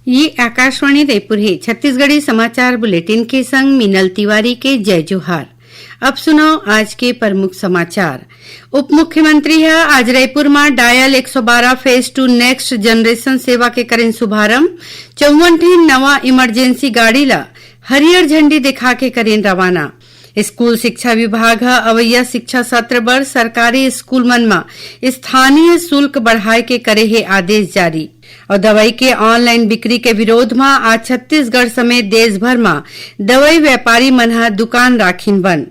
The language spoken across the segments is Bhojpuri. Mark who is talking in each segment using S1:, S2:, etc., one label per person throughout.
S1: ये आकाशवाणी रायपुर है। छत्तीसगढ़ी समाचार बुलेटिन के संग मीनल तिवारी के जय जोहार। अब सुनाओ आज के प्रमुख समाचार। उप मुख्यमंत्री आज रायपुर में डायल 112 फेज 2 नेक्स्ट जनरेशन सेवा के करें शुभारंभ। 54 नवा इमरजेंसी गाड़ी ला हरियर झंडी दिखा के करें रवाना। स्कूल शिक्षा विभाग अवैया शिक्षा सत्र बर सरकारी स्कूल मन में स्थानीय शुल्क बढ़ाए के करे है आदेश जारी। और दवाई के ऑनलाइन बिक्री के विरोध में आज छत्तीसगढ़ समेत देश भर में दवाई व्यापारी मन दुकान राखिन बंद।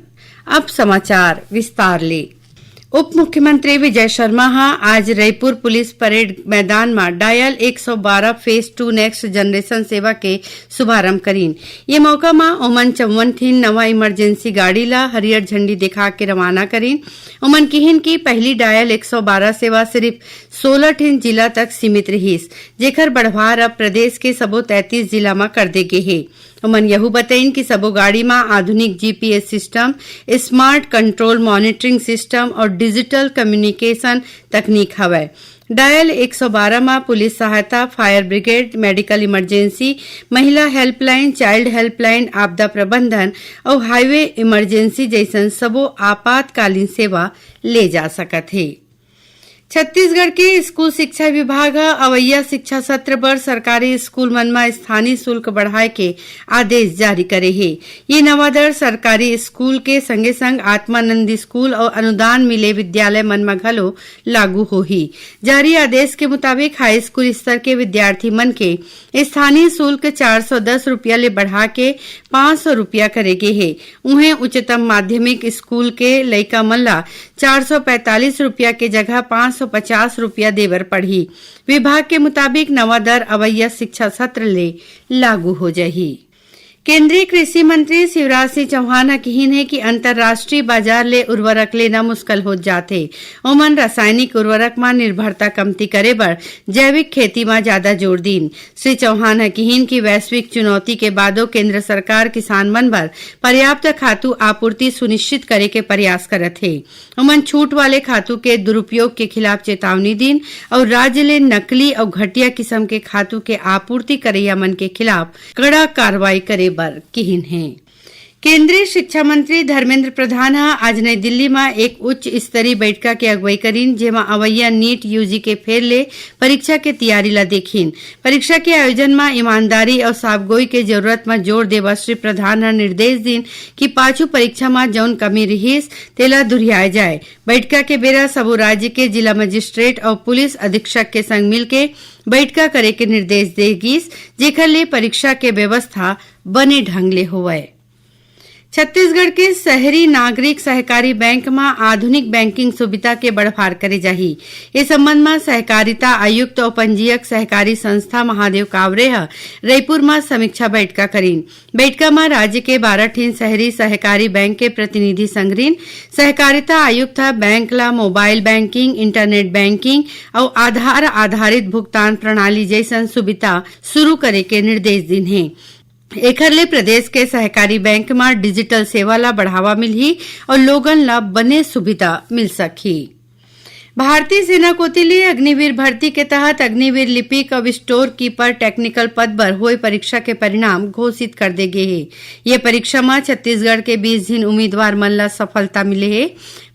S1: अब समाचार विस्तार ले। उप मुख्यमंत्री विजय शर्मा आज रायपुर पुलिस परेड मैदान में डायल 112 फेज 2 नेक्स्ट जनरेशन सेवा के शुभारंभ करीन। ये मौका में ओमन 54 नवा इमरजेंसी गाड़ी ला हरियर झंडी दिखा के रवाना करीन। ओमन किहिन की पहली डायल 112 सेवा सिर्फ 16 जिला तक सीमित रहीस, जेकर बढ़वार अब प्रदेश के सबो 33 जिला में कर दे गे है। उमन यहू बताइन कि सबो गाड़ी में आधुनिक GPS system, smart control monitoring system और डिजिटल कम्युनिकेशन तकनीक हवय। डायल 112 में पुलिस सहायता, फायर ब्रिगेड, मेडिकल इमरजेंसी, महिला हेल्पलाइन, चाइल्ड हेल्पलाइन, आपदा प्रबंधन और हाईवे इमरजेंसी जैसन सबो आपातकालीन सेवा ले जा सकत है। छत्तीसगढ़ के स्कूल शिक्षा विभाग अवैया शिक्षा सत्र पर सरकारी स्कूल मन में स्थानीय शुल्क बढ़ाए के आदेश जारी करे है। ये नवा दर सरकारी स्कूल के संगे संग आत्मानंदी स्कूल और अनुदान मिले विद्यालय मन में घलो लागू होही। जारी आदेश के मुताबिक हाई स्कूल स्तर के विद्यार्थी मन के स्थानीय शुल्क 410 रुपया ले बढ़ा के 500 रुपया करे गे है। उन्हें उच्चतम माध्यमिक स्कूल के लइका मन ला 445 रुपया के जगह 550 रुपया देवर पड़ी। विभाग के मुताबिक नवा दर अवैया शिक्षा सत्र ले लागू हो जाही। केंद्रीय कृषि मंत्री शिवराज सिंह चौहान कहिन है कि अंतर्राष्ट्रीय बाजार ले उर्वरक लेना मुश्किल हो जाते। ओमन रासायनिक उर्वरक में निर्भरता कमती करे बर जैविक खेती में ज्यादा जोर दीन। श्री चौहान कहिन कि वैश्विक चुनौती के बादो केंद्र सरकार किसान मन बर पर्याप्त खातू आपूर्ति सुनिश्चित करे के प्रयास करत है। ओमन छूट वाले खातू के दुरुपयोग के खिलाफ चेतावनी दीन और राज्य ले नकली और घटिया किस्म के खातू के आपूर्ति करैया मन के खिलाफ कड़ा कार्रवाई करे किहिन है। केंद्रीय शिक्षा मंत्री धर्मेंद्र प्रधान आज नई दिल्ली में एक उच्च स्तरीय बैठक के अगुवाई करीन, जेमा अवैया नीट यूजी के फेर ले परीक्षा के तैयारी ला देखीन। परीक्षा के आयोजन में ईमानदारी और साफगोई के जरूरत में जोर देवा श्री प्रधान निर्देश दीन कि पाछू परीक्षा में जौन कमी रहीस तेला दुरियाए जाए। बैठक के बेरा सबो राज्य के जिला मजिस्ट्रेट और पुलिस अधीक्षक के संग मिलके बैठक करे के निर्देश देगिस, जेकर ले परीक्षा के व्यवस्था बने ढंग ले होवे। छत्तीसगढ़ के शहरी नागरिक सहकारी बैंक में आधुनिक बैंकिंग सुविधा के बढ़ावा करे जाही। इस संबंध में सहकारिता आयुक्त और पंजीयक सहकारी संस्था महादेव कावरे रायपुर में समीक्षा बैठक करीन। बैठक में राज्य के 12 शहरी सहकारी बैंक के प्रतिनिधि संगरीन। सहकारिता आयुक्त बैंक ला मोबाइल बैंकिंग, इंटरनेट बैंकिंग और आधार आधारित भुगतान प्रणाली जैसन सुविधा शुरू करे के निर्देश दिन है। एकर ले प्रदेश के सहकारी बैंक में डिजिटल सेवा ला बढ़ावा मिलही और लोगन ला बने सुविधा मिल सकी। भारतीय सेना कोतिली अग्निवीर भर्ती के तहत अग्निवीर लिपिक और स्टोर कीपर टेक्निकल पद पर हुई परीक्षा के परिणाम घोषित कर दे गए है। ये परीक्षा में छत्तीसगढ़ के 20 जिन उम्मीदवार मन ला सफलता मिले है।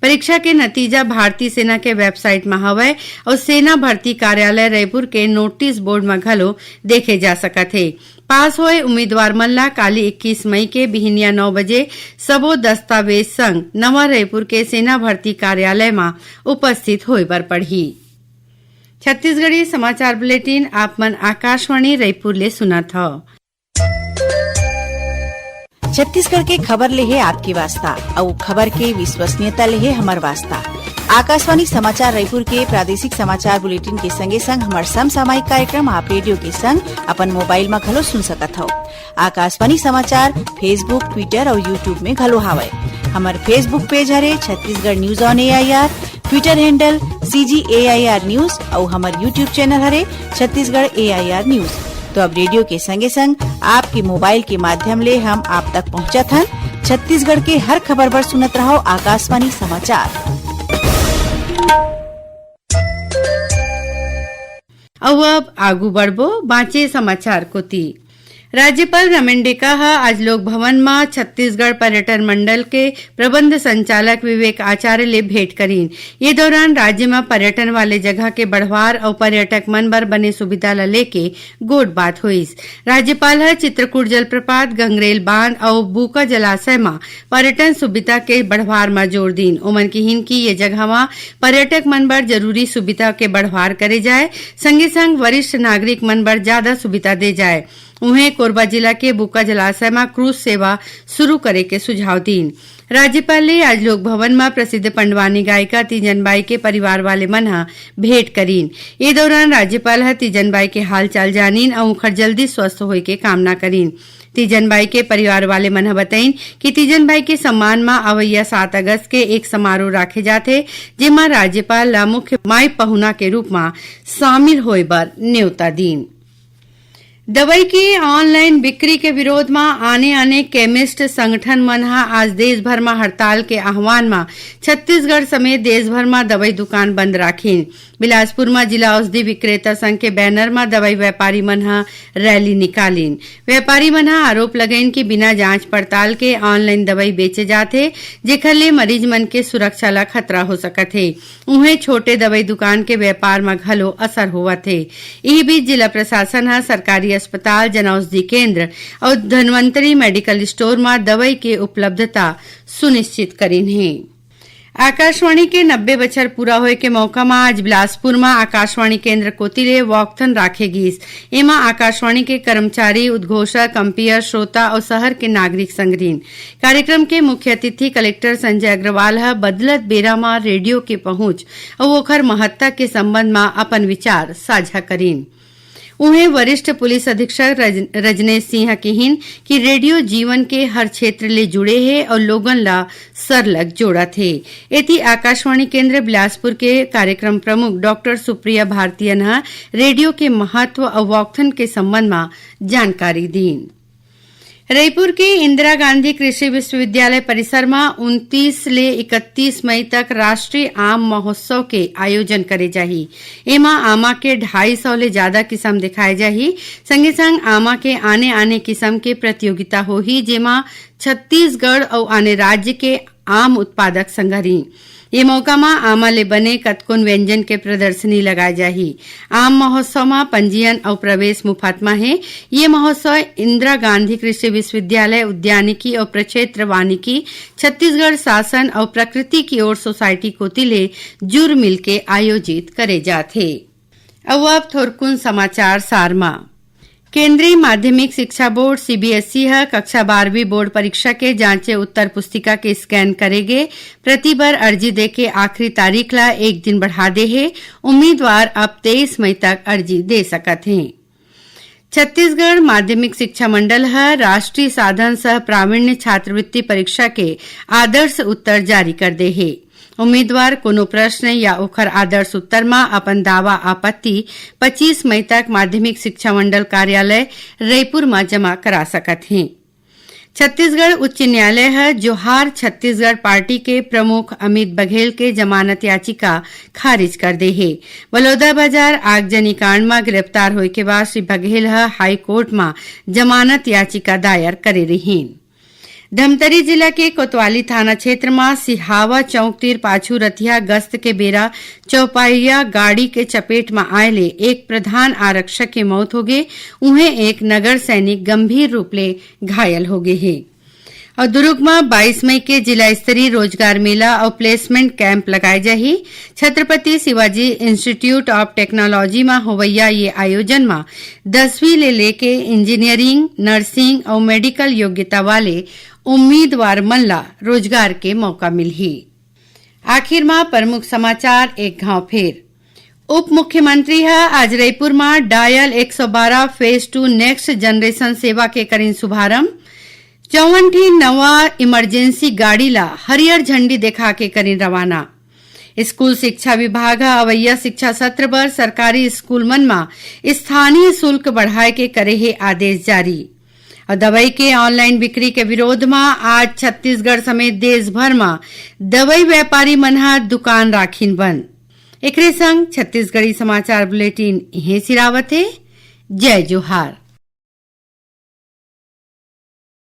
S1: परीक्षा के नतीजा भारतीय सेना के वेबसाइट में हवय और सेना भर्ती कार्यालय रायपुर के नोटिस बोर्ड में घलो देखे जा सकत है। पास हुए उम्मीदवार मन ला काली 21 मई के बिहनिया 9 बजे सबो दस्तावेज संग नवा रायपुर के सेना भर्ती कार्यालय में उपस्थित होय बर पड़ही। छत्तीसगढ़ी समाचार बुलेटिन आप मन आकाशवाणी रायपुर ले सुनत हव।
S2: छत्तीसगढ़ के खबर ले है आपकी वास्ता और खबर के विश्वसनीयता ले है हमार वास्ता। आकाशवाणी समाचार रायपुर के प्रादेशिक समाचार बुलेटिन के संगे संग हमार समसामयिक कार्यक्रम आप रेडियो के संग अपन मोबाइल में घलो सुन सकत हो। आकाशवाणी समाचार फेसबुक, ट्विटर और यूट्यूब में घलो हावय। हमार फेसबुक पेज हरे Chhattisgarh news on AIR, Twitter handle CGAIR news और हमार यूट्यूब चैनल हरे छत्तीसगढ़ AIR न्यूज। तो अब रेडियो के संगे संग आपके मोबाइल के माध्यम ले हम आप तक पहुंचत हन। छत्तीसगढ़ के हर खबर पर सुनत रहो आकाशवाणी समाचार।
S1: अब आगू बढ़बो बाँचे समाचार कोती। राज्यपाल रमन डेका आज लोक भवन में छत्तीसगढ़ पर्यटन मंडल के प्रबंध संचालक विवेक आचार्य ले भेंट करीन। ये दौरान राज्य में पर्यटन वाले जगह के बढ़वार और पर्यटक मन बर बने सुविधा ला लेके गोट बात हुईस। राज्यपाल चित्रकूट जलप्रपात, गंगरेल बांध और बुका जलाशय में पर्यटन सुविधा के बढ़वार में जोर दीन। ओमन की हिन की ये जगह में पर्यटक मन बर जरूरी सुविधा के बढ़वार करे जाए, संगे संग वरिष्ठ नागरिक मन बर ज्यादा सुविधा दे जाए। उन्हें कोरबा जिला के बुका जलाशय में क्रूज सेवा शुरू करे के सुझाव दीन। राज्यपाल ने आज लोक भवन में प्रसिद्ध पंडवानी गायिका तीजनबाई के परिवार वाले मन भेंट करीन। ये दौरान राज्यपाल तीजनबाई के हाल चाल जानीन और उखर जल्दी स्वस्थ होए के कामना करीन। तीजनबाई के परिवार वाले मन बताइन कि तीजनबाई के सम्मान में अवैया 7 अगस्त के एक समारोह राखे जाथे, जेमा राज्यपाल ला मुख्य माई पहुना के रूप में शामिल होए बर न्योता दीन। दवाई की ऑनलाइन बिक्री के विरोध में आने केमिस्ट संगठन मन आज देश भर में हड़ताल के आह्वान में छत्तीसगढ़ समेत देश भर में दवाई दुकान बंद राखीन। बिलासपुर में जिला औषधि विक्रेता संघ के बैनर में दवाई व्यापारी मन रैली निकालीन। व्यापारी मन आरोप लगेन कि बिना जांच पड़ताल के ऑनलाइन दवाई बेचे जाथे, जेखर ले मरीज मन के सुरक्षा ला खतरा हो सकत है। उन्हें छोटे दवाई दुकान के व्यापार में घलो असर होवत है। इही बीच जिला प्रशासन सरकारी अस्पताल, जन औषधि केंद्र और धनवंतरी मेडिकल स्टोर में दवाई के उपलब्धता सुनिश्चित करीन है। आकाशवाणी के 90 बछर पूरा होए के मौका में आज बिलासपुर में आकाशवाणी केंद्र कोतिले वॉकथन राखे गिस। एमा आकाशवाणी के कर्मचारी, उद्घोषक, अंपायर, श्रोता और शहर के नागरिक संगरीन। कार्यक्रम के मुख्य अतिथि कलेक्टर संजय अग्रवाल बदलत बेरा में रेडियो के पहुंच और ओखर महत्ता के संबंध में अपन विचार साझा करीन। उन्हें वरिष्ठ पुलिस अधीक्षक रजनेश सिंह कहिन कि रेडियो जीवन के हर क्षेत्र ले जुड़े है और लोगन ला सरलग जोड़ा थे। एती आकाशवाणी केंद्र बिलासपुर के कार्यक्रम प्रमुख डॉक्टर सुप्रिया भारतीय ने रेडियो के महत्व और वॉकथन के संबंध में जानकारी दी। रायपुर के इंदिरा गांधी कृषि विश्वविद्यालय परिसर में 29 ले 31 मई तक राष्ट्रीय आम महोत्सव के आयोजन करे जाही। एमा आमा के 250 ले ज्यादा किस्म दिखाए जाही। संगे संग आमा के आने किस्म के प्रतियोगिता होही, जेमा छत्तीसगढ़ और आने राज्य के आम उत्पादक संगरी। ये मौका में आमा ले बने कतकुन व्यंजन के प्रदर्शनी लगाई जाही। आम महोत्सव में पंजीयन और प्रवेश मुफ्त में है। ये महोत्सव इंदिरा गांधी कृषि विश्वविद्यालय उद्यानिकी और प्रक्षेत्र वानिकी, छत्तीसगढ़ शासन और प्रकृति की ओर सोसाइटी कोतिले जुर मिल के आयोजित करे जाथे। अब थोरकुन समाचार सारमा। केंद्रीय माध्यमिक शिक्षा बोर्ड सीबीएसई कक्षा 12वीं बोर्ड परीक्षा के जांचे उत्तर पुस्तिका के स्कैन करेगे। प्रति बार अर्जी दे के आखिरी तारीख ला एक दिन बढ़ा दे है। उम्मीदवार अब 23 मई तक अर्जी दे सकत हैं। छत्तीसगढ़ माध्यमिक शिक्षा मंडल राष्ट्रीय साधन सह प्रावीण्य छात्रवृत्ति परीक्षा के आदर्श उत्तर जारी कर दे है। उम्मीदवार कोनो प्रश्न या ओखर आदर्श उत्तर में अपन दावा आपत्ति 25 मई तक माध्यमिक शिक्षा मंडल कार्यालय रायपुर में जमा करा सकत हैं। छत्तीसगढ़ उच्च न्यायालय जोहार छत्तीसगढ़ पार्टी के प्रमुख अमित बघेल के जमानत याचिका खारिज कर दे है। बलौदाबाजार आगजनी कांड में गिरफ्तार होए के बाद श्री बघेल हाई कोर्ट में जमानत याचिका दायर करे रहीन। धमतरी जिला के कोतवाली थाना क्षेत्र में सिहावा चौक तीर पाछू रतिया गश्त के बेरा चौपाइया गाड़ी के चपेट में आयले एक प्रधान आरक्षक की मौत हो गई। उन्हें एक नगर सैनिक गंभीर रूप ले घायल हो गए है। और दुर्ग में 22 मई के जिला स्तरीय रोजगार मेला और प्लेसमेंट कैंप लगाए जाही। Chhatrapati Shivaji institute of technology में होवैया ये आयोजन में 10वीं ले लेके इंजीनियरिंग, नर्सिंग और मेडिकल योग्यता वाले उम्मीदवार मन ला रोजगार के मौका मिलही। आखिर में प्रमुख समाचार एक घाव फेर। उप मुख्यमंत्री आज रायपुर में डायल 112 फेज 2 नेक्स्ट जनरेशन सेवा के करीन शुभारंभ। 54 नवा इमरजेंसी गाड़ी ला हरियर झंडी दिखा के करीन रवाना। स्कूल शिक्षा विभाग अवैया शिक्षा सत्र पर सरकारी स्कूल मन में स्थानीय शुल्क बढ़ाए के करे है आदेश जारी। और दवाई के ऑनलाइन बिक्री के विरोध में आज छत्तीसगढ़ समेत देश भर में दवाई व्यापारी मन दुकान राखीन बंद। एकरे संग छत्तीसगढ़ी समाचार बुलेटिन इहे सिरावत है। जय जोहार।